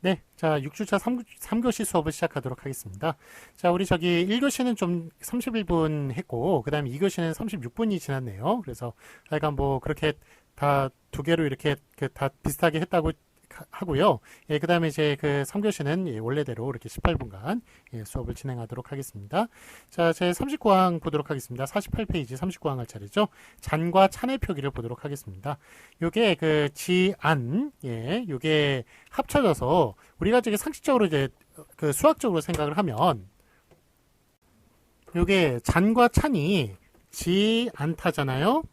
네, 자, 6주차 3교시 수업을 시작하도록 하겠습니다. 자, 우리 저기 1교시는 좀 31분 했고, 그 다음에 2교시는 36분이 지났네요. 그래서 하여간 뭐 그렇게 다 두 개로 이렇게 다 비슷하게 했다고 하고요. 예, 그 다음에 이제 그 3교시는 예, 원래대로 이렇게 18분간 예, 수업을 진행하도록 하겠습니다. 자, 제 39항 보도록 하겠습니다. 48페이지 39항 할 차례죠. 잔과 찬의 표기를 보도록 하겠습니다. 요게 그 지안, 예, 요게 합쳐져서 우리가 저기 상식적으로 이제 그 수학적으로 생각을 하면 요게 잔과 찬이 지안타잖아요.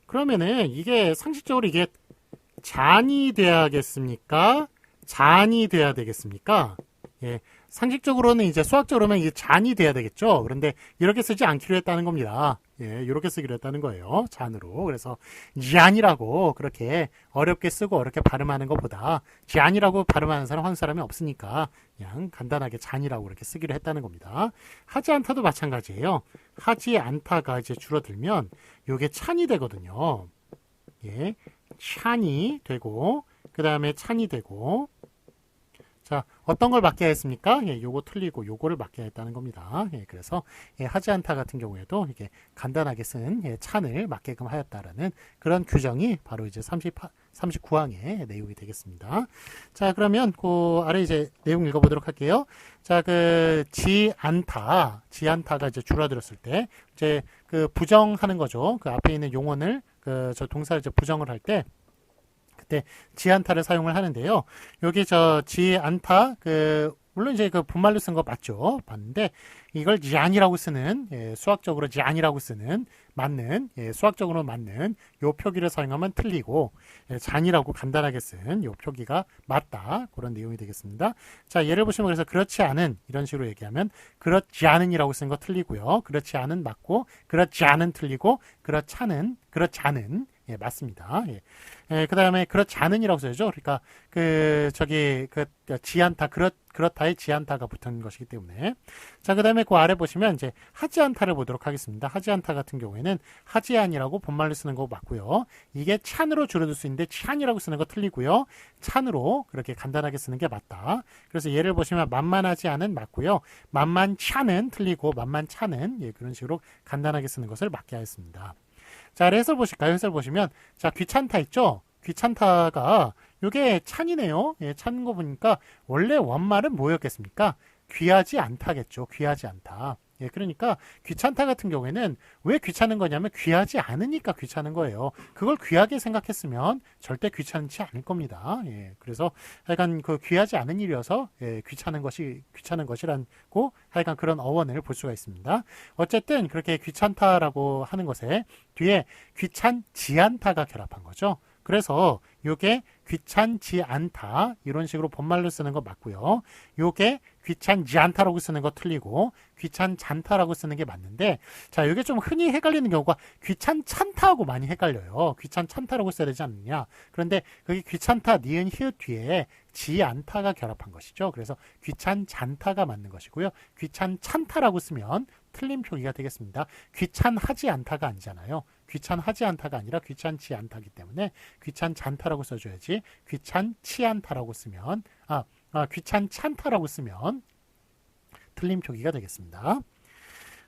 그러면은 이게 상식적으로 이게 잔이 돼야겠습니까? 잔이 돼야 되겠습니까? 예, 상식적으로는 이제 수학적으로는 이게 잔이 돼야 되겠죠. 그런데 이렇게 쓰지 않기로 했다는 겁니다. 예, 이렇게 쓰기로 했다는 거예요. 잔으로. 그래서 잔이라고 그렇게 어렵게 쓰고 어렵게 발음하는 것보다 잔이라고 발음하는 사람 한 사람이 없으니까 그냥 간단하게 잔이라고 이렇게 쓰기로 했다는 겁니다. 하지 않다도 마찬가지예요. 하지 않다가 이제 줄어들면 이게 찬이 되거든요. 예, 찬이 되고 그 다음에 찬이 되고 자 어떤 걸 맞게 했습니까? 예, 요거 틀리고 요거를 맞게 했다는 겁니다. 예, 그래서 예, 하지 않다 같은 경우에도 이게 간단하게 쓴 예, 찬을 맞게끔 하였다라는 그런 규정이 바로 이제 39항의 내용이 되겠습니다. 자 그러면 그 아래 이제 내용 읽어보도록 할게요. 자 그 지안타가 이제 줄어들었을 때 이제 그 부정하는 거죠. 그 앞에 있는 용언을 그 저 동사를 이제 부정을 할 때 그때 지안타를 사용을 하는데요. 여기 저 지안타 그 물론 이제 그 분말로 쓴 거 맞죠? 봤는데 이걸 지안이라고 쓰는 예, 수학적으로 지안이라고 쓰는 맞는 예, 수학적으로 맞는 요 표기를 사용하면 틀리고 예, 잔이라고 간단하게 쓴 요 표기가 맞다 그런 내용이 되겠습니다. 자 예를 보시면 그래서 그렇지 않은 이런 식으로 얘기하면 그렇지 않은이라고 쓴 거 틀리고요. 그렇지 않은 맞고 그렇지 않은 틀리고 그렇지 않은 예, 맞습니다. 예. 예, 그 다음에 그렇지 않은이라고 써야죠. 그러니까 그 저기 그 지안타 그렇다의 지안타가 붙은 것이기 때문에 자 그 다음에 그 아래 보시면 이제 하지 않다를 보도록 하겠습니다. 하지 않다 같은 경우에는 하지 않이라고 본말로 쓰는 거 맞고요. 이게 찬으로 줄여둘 수 있는데 찬이라고 쓰는 거 틀리고요. 찬으로 그렇게 간단하게 쓰는 게 맞다. 그래서 예를 보시면 만만하지 않은 맞고요. 만만찮은 틀리고 만만찮은 예, 그런 식으로 간단하게 쓰는 것을 맞게 하였습니다. 자, 해설 보실까요? 해설 보시면, 자, 귀찮다 있죠? 귀찮다가, 요게 찬이네요. 예, 찬 거 보니까, 원래 원말은 뭐였겠습니까? 귀하지 않다겠죠. 귀하지 않다. 예, 그러니까, 귀찮다 같은 경우에는 왜 귀찮은 거냐면, 귀하지 않으니까 귀찮은 거예요. 그걸 귀하게 생각했으면, 절대 귀찮지 않을 겁니다. 예, 그래서, 하여간 그 귀하지 않은 일이어서, 예, 귀찮은 것이라고, 하여간 그런 어원을 볼 수가 있습니다. 어쨌든, 그렇게 귀찮다라고 하는 것에, 뒤에 귀찮지 않다가 결합한 거죠. 그래서 요게 귀찮지 않다 이런 식으로 본말로 쓰는 거 맞고요. 요게 귀찮지 않다라고 쓰는 거 틀리고 귀찮잖다라고 쓰는 게 맞는데 자 요게 좀 흔히 헷갈리는 경우가 귀찮찬다하고 많이 헷갈려요. 귀찮찬다라고 써야 되지 않느냐. 그런데 그게 귀찮다 니은 히읗 뒤에 지 않다가 결합한 것이죠. 그래서 귀찮잔타가 맞는 것이고요. 귀찮찬타라고 쓰면 틀린 표기가 되겠습니다. 귀찮하지 않다가 아니잖아요. 귀찮하지 않다가 아니라 귀찮지 않다기 때문에 귀찮잔타라고 써줘야지 귀찮지 않다라고 쓰면 귀찮찬타라고 쓰면 틀린 표기가 되겠습니다.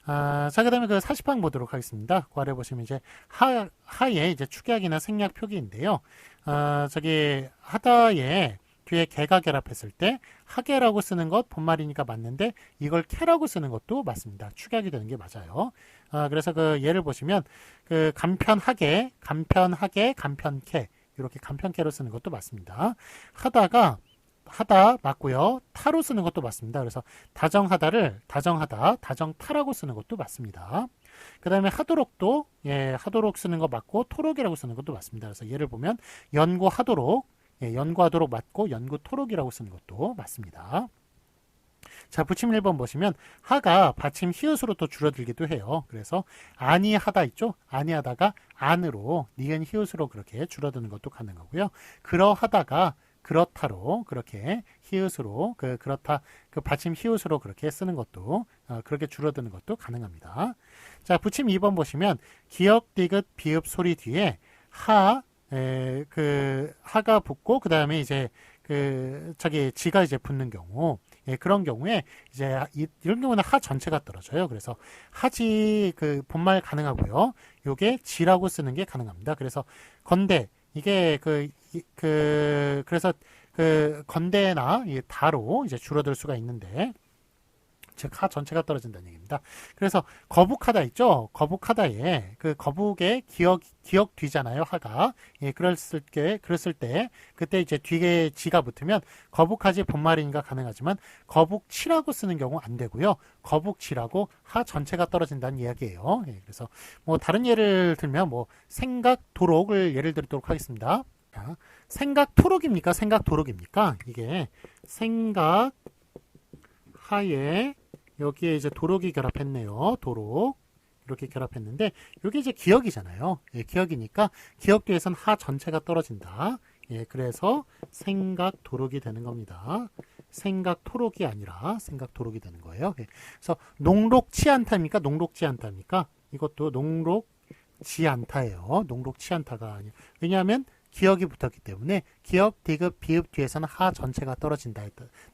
자, 그 다음에 그 40항 보도록 하겠습니다. 그 아래 보시면 이제 하의 이제 축약이나 생략 표기인데요. 저기 하다에 뒤에 개가 결합했을 때 하게라고 쓰는 것 본말이니까 맞는데 이걸 캐라고 쓰는 것도 맞습니다. 축약이 되는 게 맞아요. 그래서 그 예를 보시면 그 간편하게, 간편캐 이렇게 간편캐로 쓰는 것도 맞습니다. 하다 맞고요. 타로 쓰는 것도 맞습니다. 그래서 다정하다를 다정타라고 쓰는 것도 맞습니다. 그 다음에 하도록도 예, 하도록 쓰는 거 맞고 토록이라고 쓰는 것도 맞습니다. 그래서 예를 보면 연구하도록 예, 연구하도록 맞고 연구토록이라고 쓰는 것도 맞습니다. 자, 부침 1번 보시면 하가 받침 히읗으로 또 줄어들기도 해요. 그래서 아니하다 있죠? 아니하다가 안으로 니은 히읗으로 그렇게 줄어드는 것도 가능하고요. 그러하다가 그렇다로 그렇게 히읗으로 그렇다 그 받침 히읗으로 그렇게 쓰는 것도 그렇게 줄어드는 것도 가능합니다. 자, 부침 2번 보시면 기역 디귿 비읍 소리 뒤에 하가 붙고 그 다음에 이제 지가 이제 붙는 경우, 예, 그런 경우에 이제 이런 경우는 하 전체가 떨어져요. 그래서 하지 그 본말 가능하고요. 요게 지라고 쓰는 게 가능합니다. 그래서 건대 이게 그래서 그 건대나 이 다로 이제 줄어들 수가 있는데 즉 하 전체가 떨어진다는 얘기입니다. 그래서 거북하다 있죠. 거북하다에 그 거북의 기억 뒤잖아요. 하가. 예, 그랬을 때 그때 이제 뒤에 지가 붙으면 거북하지 본말이니까 가능하지만 거북치라고 쓰는 경우 안 되고요. 거북치라고 하 전체가 떨어진다는 이야기예요. 예, 그래서 뭐 다른 예를 들면 뭐 생각도록을 예를 들도록 하겠습니다. 자, 생각토록입니까? 생각도록입니까? 이게 생각 하에 여기에 이제 도록이 결합했네요. 도록 이렇게 결합했는데 이게 이제 기억이잖아요. 예, 기억이니까 기억 뒤에선 하 전체가 떨어진다. 예, 그래서 생각도록이 되는 겁니다. 생각토록이 아니라 생각도록이 되는 거예요. 예, 그래서 농록치 않다입니까? 농록지 않다입니까? 이것도 농록지 않다예요. 농록치 않다가 아니에요. 왜냐하면 기억이 붙었기 때문에 기억, 디귿, 비읍 뒤에서는 하 전체가 떨어진다.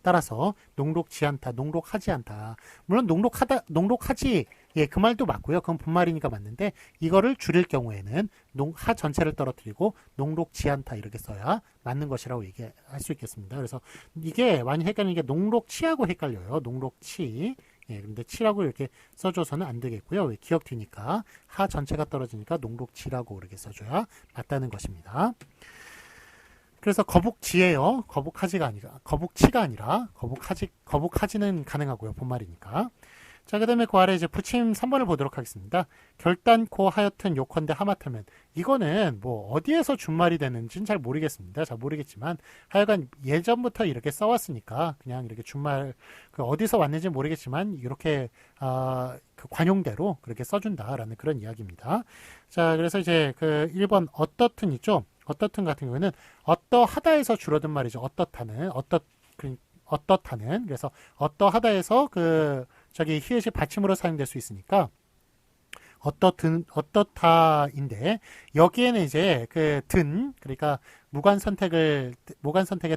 따라서 농록지 않다, 농록하지 않다. 물론 농록하지, 예, 그 말도 맞고요. 그건 본말이니까 맞는데 이거를 줄일 경우에는 하 전체를 떨어뜨리고 농록지 않다 이렇게 써야 맞는 것이라고 얘기할 수 있겠습니다. 그래서 이게 많이 헷갈리는 게 농록치하고 헷갈려요. 농록치. 예, 근데 치라고 이렇게 써줘서는 안 되겠고요. 기억 뒤니까 하 전체가 떨어지니까 농록치라고 이렇게 써줘야 맞다는 것입니다. 그래서 거북지예요. 거북치가 아니라 거북하지는 가능하고요. 본말이니까. 자, 그 다음에 그 아래 이제 부침 3번을 보도록 하겠습니다. 결단코 하여튼 요컨대 하마터면 이거는 뭐 어디에서 준말이 되는지는 잘 모르겠습니다. 잘 모르겠지만 하여간 예전부터 이렇게 써왔으니까 그냥 이렇게 준말 어디서 왔는지 모르겠지만 이렇게 그 관용대로 그렇게 써준다라는 그런 이야기입니다. 자, 그래서 이제 그 1번 어떻든 있죠. 어떻든 같은 경우에는 어떠하다에서 줄어든 말이죠. 어떻다는 그래서 어떠하다에서 히읗이 받침으로 사용될 수 있으니까 어떻다인데 여기에는 이제 그러니까 무관 선택의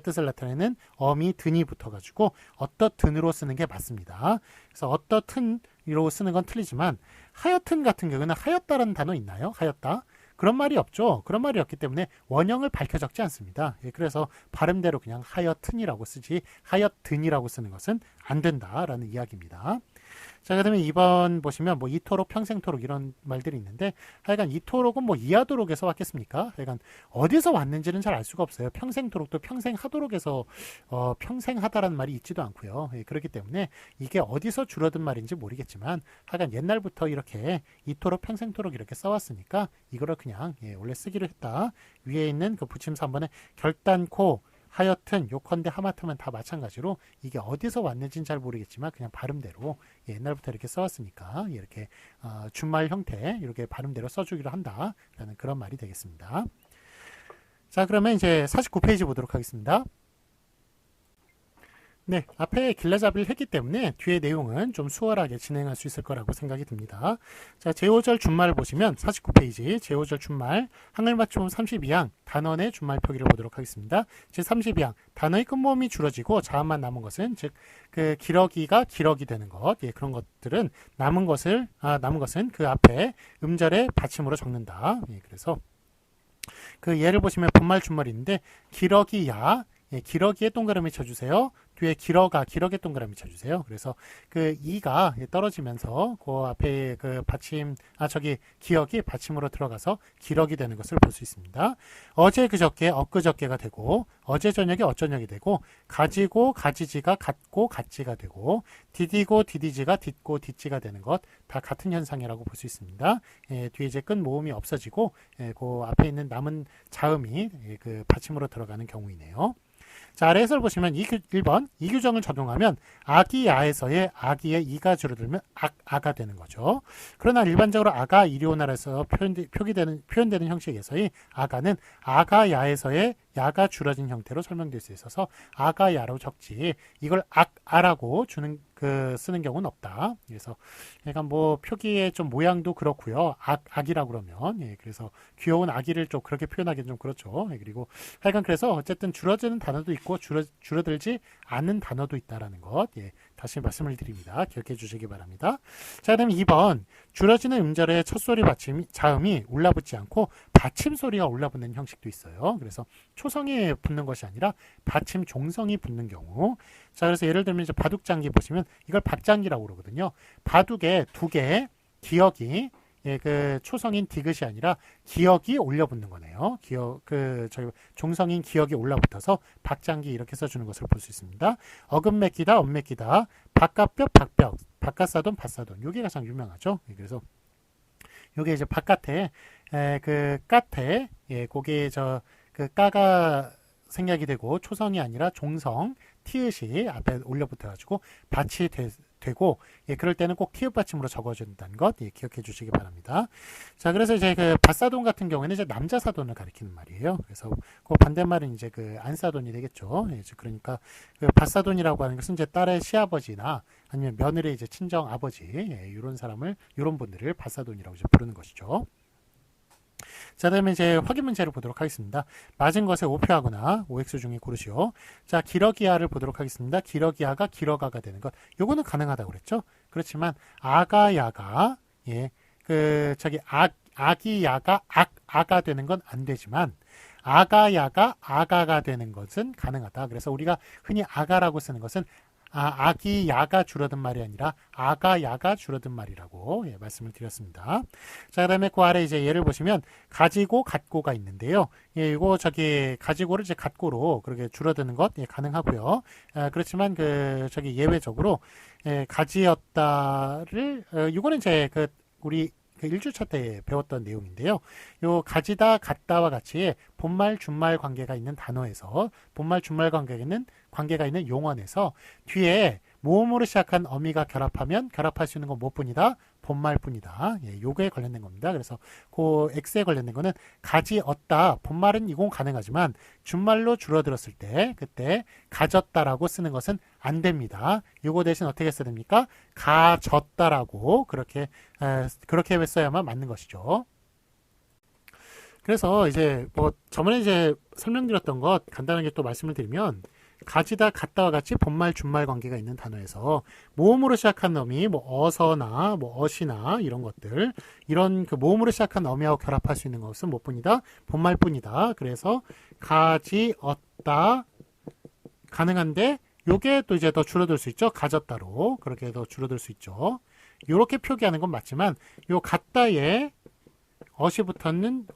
뜻을 나타내는 어미 든이 붙어가지고 어떻든으로 쓰는 게 맞습니다. 그래서 어떻든으로 쓰는 건 틀리지만 하여튼 같은 경우는 하였다라는 단어 있나요? 하였다. 그런 말이 없죠. 그런 말이 없기 때문에 원형을 밝혀 적지 않습니다. 예, 그래서 발음대로 그냥 하여튼이라고 쓰지 하여튼이라고 쓰는 것은 안 된다라는 이야기입니다. 자, 그 다음에 2번 보시면 뭐 이토록 평생토록 이런 말들이 있는데 하여간 이토록은 뭐 이하도록에서 왔겠습니까? 하여간 어디서 왔는지는 잘 알 수가 없어요. 평생토록도 평생하도록에서 평생하다라는 말이 있지도 않고요. 예, 그렇기 때문에 이게 어디서 줄어든 말인지 모르겠지만 하여간 옛날부터 이렇게 이토록 평생토록 이렇게 써왔으니까 이거를 그냥 원래 쓰기로 했다. 위에 있는 그 부침 3번에 결단코 하여튼 요컨대 하마터면 다 마찬가지로 이게 어디서 왔는지는 잘 모르겠지만 그냥 발음대로 옛날부터 이렇게 써왔으니까 이렇게 준말 형태 이렇게 발음대로 써주기로 한다라는 그런 말이 되겠습니다. 자, 그러면 이제 49페이지 보도록 하겠습니다. 네, 앞에 길라잡이를 했기 때문에 뒤에 내용은 좀 수월하게 진행할 수 있을 거라고 생각이 듭니다. 자, 제5절 준말을 보시면 49페이지 제5절 준말 한글맞춤 32항 단원의 준말 표기를 보도록 하겠습니다. 제32항 단어의 끝모음이 줄어지고 자음만 남은 것은 즉 그 기러기가 기러기 되는 것, 예, 그런 것들은 남은 것은 그 앞에 음절의 받침으로 적는다. 예, 그래서 그 예를 보시면 본말 준말인데 기러기야, 예, 기러기에 동그라미 쳐주세요. 뒤에 기러게 동그라미 쳐주세요. 그래서 그 이가 떨어지면서 그 앞에 그 받침, 기억이 받침으로 들어가서 기러기 되는 것을 볼 수 있습니다. 어제 그저께 엊그저께가 되고, 어제 저녁에 어저녁이 되고, 가지고 가지지가 같고 같지가 되고, 디디고 디디지가 딛고 딛지가 되는 것 다 같은 현상이라고 볼 수 있습니다. 예, 뒤에 이제 끝 모음이 없어지고, 그 앞에 있는 남은 자음이 그 받침으로 들어가는 경우이네요. 자, 아래 해설 보시면 1번 이 규정을 적용하면 아기야에서의 아기의 이가 줄어들면 아가 되는 거죠. 그러나 일반적으로 아가 이리오나라에서 표현되는 형식에서의 아가는 아가야에서의 야가 줄어진 형태로 설명될 수 있어서 아가야로 적지 이걸 아라고 주는 쓰는 경우는 없다. 그래서 약간 뭐 표기의 좀 모양도 그렇고요. 아기라고 그러면 그래서 귀여운 아기를 좀 그렇게 표현하기는 좀 그렇죠. 그리고 하여간 그래서 어쨌든 줄어드는 단어도 있고 줄어들지 않는 단어도 있다라는 것 다시 말씀을 드립니다. 기억해 주시기 바랍니다. 자, 그다음 2번 줄어지는 음절의 첫 소리 자음이 올라붙지 않고 받침 소리가 올라붙는 형식도 있어요. 그래서 초성이 붙는 것이 아니라 받침 종성이 붙는 경우. 자, 그래서 예를 들면 이제 바둑장기 보시면 이걸 박장기라고 그러거든요. 바둑에 두 개의 기역이 그 초성인 디귿이 아니라 기역이 올려붙는 거네요. 저희 종성인 기역이 올라붙어서 박장기 이렇게 써주는 것을 볼 수 있습니다. 어금 맡기다, 엄 맡기다, 바깥벽, 박벽, 바깥사돈, 밭사돈. 요게 가장 유명하죠. 그래서 요게 이제 바깥에 그 까태, 거기에 그 까가 생략이 되고 초성이 아니라 종성, 티읕이 앞에 올려붙어가지고 받치 되고 그럴 때는 꼭 티읕 받침으로 적어준다는 것 기억해 주시기 바랍니다. 자, 그래서 이제 그 밭사돈 같은 경우에는 이제 남자 사돈을 가리키는 말이에요. 그래서 그 반대말은 이제 그 안사돈이 되겠죠. 그러니까 그 밭사돈이라고 하는 것은 이제 딸의 시아버지나 아니면 며느리의 이제 친정 아버지 이런 사람을 이런 분들을 밭사돈이라고 이제 부르는 것이죠. 자, 다음에 이제 확인 문제를 보도록 하겠습니다. 맞은 것에 오표하거나 OX 중에 고르시오. 자, 기러기아를 보도록 하겠습니다. 기러기아가 기러가가 되는 것. 요거는 가능하다고 그랬죠? 그렇지만 아가야가 아기야가 아가 되는 건 안 되지만 아가야가 아가가 되는 것은 가능하다. 그래서 우리가 흔히 아가라고 쓰는 것은 아기 야가 줄어든 말이 아니라 아가 야가 줄어든 말이라고 말씀을 드렸습니다. 자, 그다음에 그 아래 이제 예를 보시면 가지고 갖고가 있는데요. 이거 가지고를 이제 갖고로 그렇게 줄어드는 것 가능하고요. 그렇지만 예외적으로 가지였다를 이거는 이제 우리 1주차 때 배웠던 내용인데요. 요 가지다, 갖다와 같이 본말, 준말 관계가 있는 단어에서 본말, 준말 관계가 있는 용언에서 뒤에 모음으로 시작한 어미가 결합할 수 있는 건 뭐뿐이다? 본말뿐이다. 요거에 관련된 겁니다. 그래서 그 X에 관련된 거는 가지었다. 본말은 이건 가능하지만 준말로 줄어들었을 때 그때 가졌다라고 쓰는 것은 안 됩니다. 요거 대신 어떻게 써야 됩니까? 가졌다라고 그렇게 써야만 맞는 것이죠. 그래서 이제 뭐 저번에 이제 설명드렸던 것 간단하게 또 말씀을 드리면 가지다, 갖다와 같이 본말, 준말 관계가 있는 단어에서 모음으로 시작한 어미, 뭐 어서나, 뭐 어시나 이런 것들, 이런 그 모음으로 시작한 어미하고 결합할 수 있는 것은 뭐뿐이다? 본말뿐이다. 그래서 가지었다 가능한데 요게 또 이제 더 줄어들 수 있죠. 가졌다로 그렇게 더 줄어들 수 있죠. 요렇게 표기하는 건 맞지만 요 갖다에 어시 붙은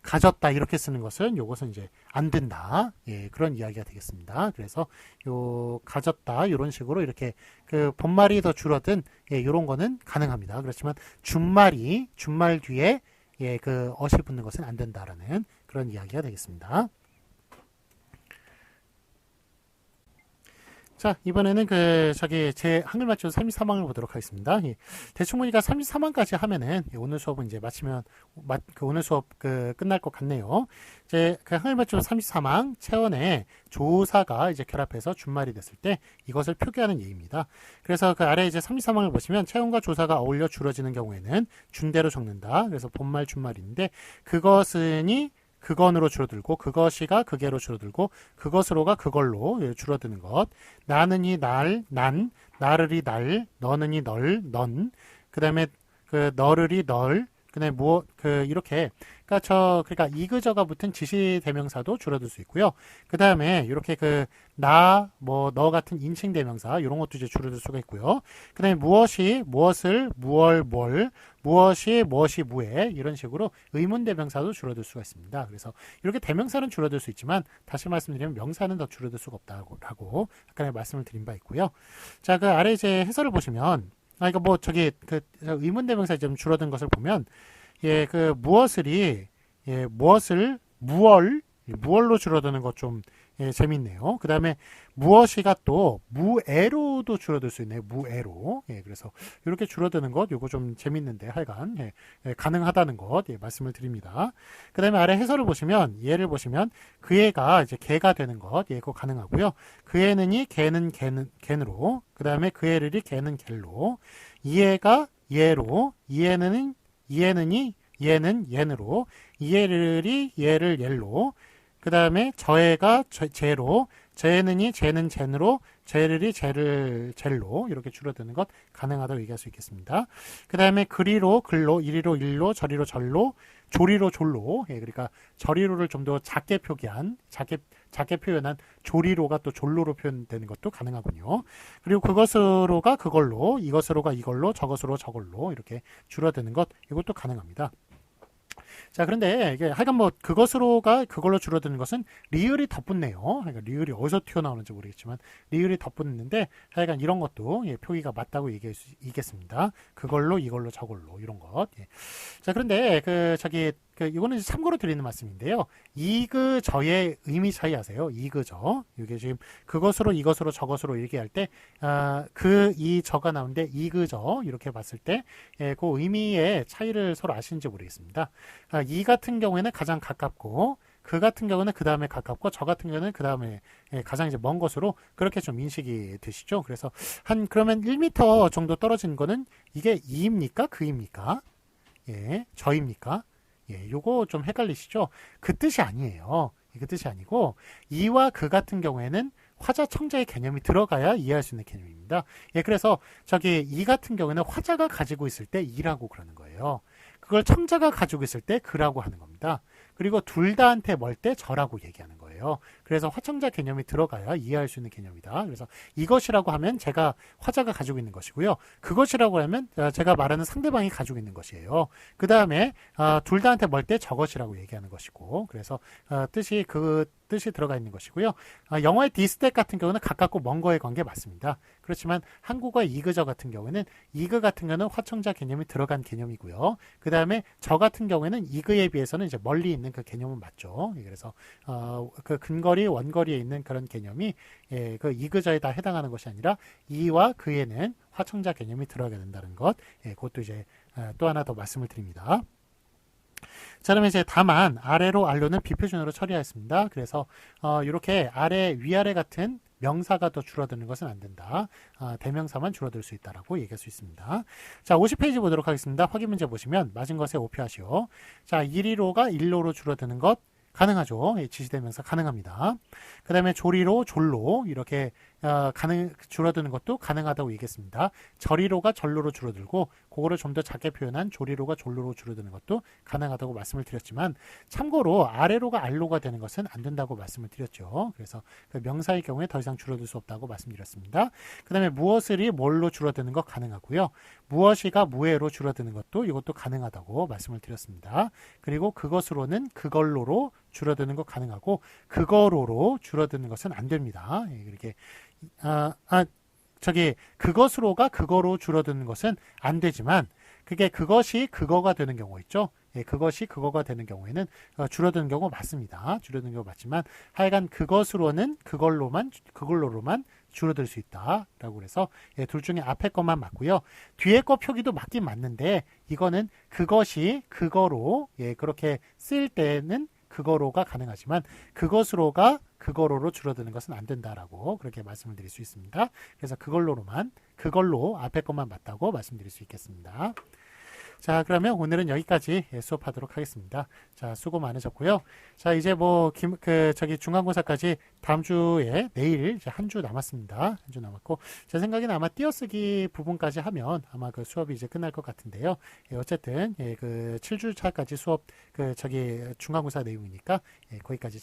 가졌다 이렇게 쓰는 것은 요것은 이제 안 된다. 그런 이야기가 되겠습니다. 그래서 요 가졌다 이런 식으로 이렇게 그 본말이 더 줄어든 이런 거는 가능합니다. 그렇지만 준말 뒤에 그 어시 붙는 것은 안 된다라는 그런 이야기가 되겠습니다. 자, 이번에는 제 한글 맞춤 33항을 보도록 하겠습니다. 대충 보니까 33항까지 하면은 오늘 수업은 이제 마치면 오늘 수업 끝날 것 같네요. 이제 그 한글 맞춤 33항 체원의 조사가 이제 결합해서 준말이 됐을 때 이것을 표기하는 예입니다. 그래서 그 아래 이제 33항을 보시면 체원과 조사가 어울려 줄어지는 경우에는 준대로 적는다. 그래서 본말 준말인데 그것은이 그건으로 줄어들고 그것이가 그게로 줄어들고 그것으로가 그걸로 줄어드는 것. 나는이 날, 난, 나를이 날, 너는이 널, 넌. 그다음에 그 너를이 널. 그다음에 이렇게 그러니까 이그저가 붙은 지시 대명사도 줄어들 수 있고요. 그다음에 이렇게 너 같은 인칭 대명사 이런 것도 이제 줄어들 수가 있고요. 그다음에 무엇이 무엇을 무얼 뭘 무엇이 무에 이런 식으로 의문 대명사도 줄어들 수가 있습니다. 그래서 이렇게 대명사는 줄어들 수 있지만 다시 말씀드리면 명사는 더 줄어들 수가 없다고 아까 말씀을 드린 바 있고요. 자, 그 아래 이제 해설을 보시면 의문 대명사 좀 줄어든 것을 보면 무엇을 무얼로 줄어드는 것 좀 예, 재밌네요. 그 다음에 무엇이가 또 무에로도 줄어들 수 있네요. 무에로. 예, 그래서 이렇게 줄어드는 것, 요거 좀 재밌는데 하여간 예, 예, 가능하다는 것 예, 말씀을 드립니다. 그 다음에 아래 해설을 보시면 얘를 보시면 그 애가 이제 개가 되는 것, 예, 그거 가능하고요. 그 애는이 개는 겐으로, 그 다음에 그 애를이 개는 겔로, 이 애가 얘로, 이 애는 얘는 얘는으로, 이 애를이 얘를 옐로, 그 다음에 저 애가 제로, 쟤는이 쟤는 젠으로, 쟤를이 젤로 이렇게 줄어드는 것 가능하다고 얘기할 수 있겠습니다. 그 다음에 그리로 글로, 이리로 일로, 저리로 절로, 조리로 졸로. 예, 그러니까 저리로를 좀 더 작게 표현한 조리로가 또 졸로로 표현되는 것도 가능하군요. 그리고 그것으로가 그걸로, 이것으로가 이걸로, 저것으로 저걸로 이렇게 줄어드는 것 이것도 가능합니다. 자, 그런데 이게 하여간 뭐 그것으로가 그걸로 줄어드는 것은 리을이 덧붙네요. 그러니까 리을이 어디서 튀어나오는지 모르겠지만 리을이 덧붙는데 하여간 이런 것도 예, 표기가 맞다고 얘기할 수 있겠습니다. 그걸로 이걸로 저걸로 이런 것. 예. 자, 그런데 이거는 참고로 드리는 말씀인데요. 이그저의 의미 차이 아세요? 이그저. 이게 지금 그것으로 이것으로 저것으로 얘기할 때 이 저가 나오는데 이그저 이렇게 봤을 때 예, 그 의미의 차이를 서로 아시는지 모르겠습니다. 이 같은 경우에는 가장 가깝고 그 같은 경우는 그 다음에 가깝고 저 같은 경우는 그 다음에 예, 가장 이제 먼 것으로 그렇게 좀 인식이 되시죠. 그래서 그러면 1m 정도 떨어진 거는 이게 이입니까? 그입니까? 예, 저입니까? 예, 요거 좀 헷갈리시죠? 그 뜻이 아니에요. 그 뜻이 아니고 이와 그 같은 경우에는 화자 청자의 개념이 들어가야 이해할 수 있는 개념입니다. 예, 그래서 이 같은 경우에는 화자가 가지고 있을 때 이라고 그러는 거예요. 그걸 청자가 가지고 있을 때 그라고 하는 겁니다. 그리고 둘 다한테 멀 때 저라고 얘기하는 거예요. 그래서 화청자 개념이 들어가야 이해할 수 있는 개념이다. 그래서 이것이라고 하면 제가 화자가 가지고 있는 것이고요. 그것이라고 하면 제가 말하는 상대방이 가지고 있는 것이에요. 그 다음에 둘 다한테 멀 때 저것이라고 얘기하는 것이고 그래서 뜻이 들어가 있는 것이고요. 영어의 디스택 같은 경우는 가깝고 먼 거의 관계 맞습니다. 그렇지만 한국어의 이그저 같은 경우에는 이그 같은 경우는 화청자 개념이 들어간 개념이고요. 그 다음에 저 같은 경우에는 이그에 비해서는 이제 멀리 있는 그 개념은 맞죠. 그래서 그 근거리 원거리에 있는 그런 개념이 예, 그 이그저에 다 해당하는 것이 아니라 이와 그에는 화청자 개념이 들어가게 된다는 것. 예, 그것도 이제 또 하나 더 말씀을 드립니다. 자, 그러면 이제 다만 아래로 알로는 비표준어로 처리하였습니다. 그래서 이렇게 아래 위아래 같은 명사가 더 줄어드는 것은 안 된다. 대명사만 줄어들 수 있다라고 얘기할 수 있습니다. 자, 50페이지 보도록 하겠습니다. 확인 문제 보시면 맞은 것에 오표하시오. 자, 이리로가 일로로 줄어드는 것 가능하죠. 예, 지시대명사 가능합니다. 그 다음에 조리로 졸로 이렇게 줄어드는 것도 가능하다고 얘기했습니다. 저리로가 절로로 줄어들고 그거를 좀 더 작게 표현한 조리로가 졸로로 줄어드는 것도 가능하다고 말씀을 드렸지만 참고로 아래로가 알로가 되는 것은 안 된다고 말씀을 드렸죠. 그래서 그 명사의 경우에 더 이상 줄어들 수 없다고 말씀드렸습니다. 그 다음에 무엇을이 뭘로 줄어드는 것 가능하고요. 무엇이가 무에로 줄어드는 것도 이것도 가능하다고 말씀을 드렸습니다. 그리고 그것으로는 그걸로로 줄어드는 것 가능하고 그거로로 줄어드는 것은 안 됩니다. 이렇게 그것으로가 그거로 줄어드는 것은 안 되지만 그것이 그거가 되는 경우 있죠. 예, 그것이 그거가 되는 경우에는 줄어드는 경우 맞습니다. 줄어드는 경우 맞지만 하여간 그것으로는 그걸로만 줄어들 수 있다라고 그래서 예, 둘 중에 앞에 것만 맞고요. 뒤에 거 표기도 맞긴 맞는데 이거는 그것이 그거로 예, 그렇게 쓰일 때는 그거로가 가능하지만 그것으로가 그거로로 줄어드는 것은 안 된다라고 그렇게 말씀을 드릴 수 있습니다. 그래서 그걸로 앞에 것만 맞다고 말씀드릴 수 있겠습니다. 자, 그러면 오늘은 여기까지 수업하도록 하겠습니다. 자, 수고 많으셨고요. 자, 이제 중간고사까지 다음 주에 내일 이제 한 주 남았습니다. 한 주 남았고, 제 생각에는 아마 띄어쓰기 부분까지 하면 아마 그 수업이 이제 끝날 것 같은데요. 예, 어쨌든, 예, 그 7주차까지 수업, 중간고사 내용이니까, 예, 거기까지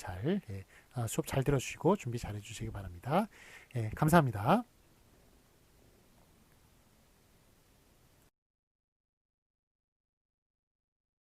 수업 잘 들어주시고 준비 잘 해주시기 바랍니다. 예, 감사합니다.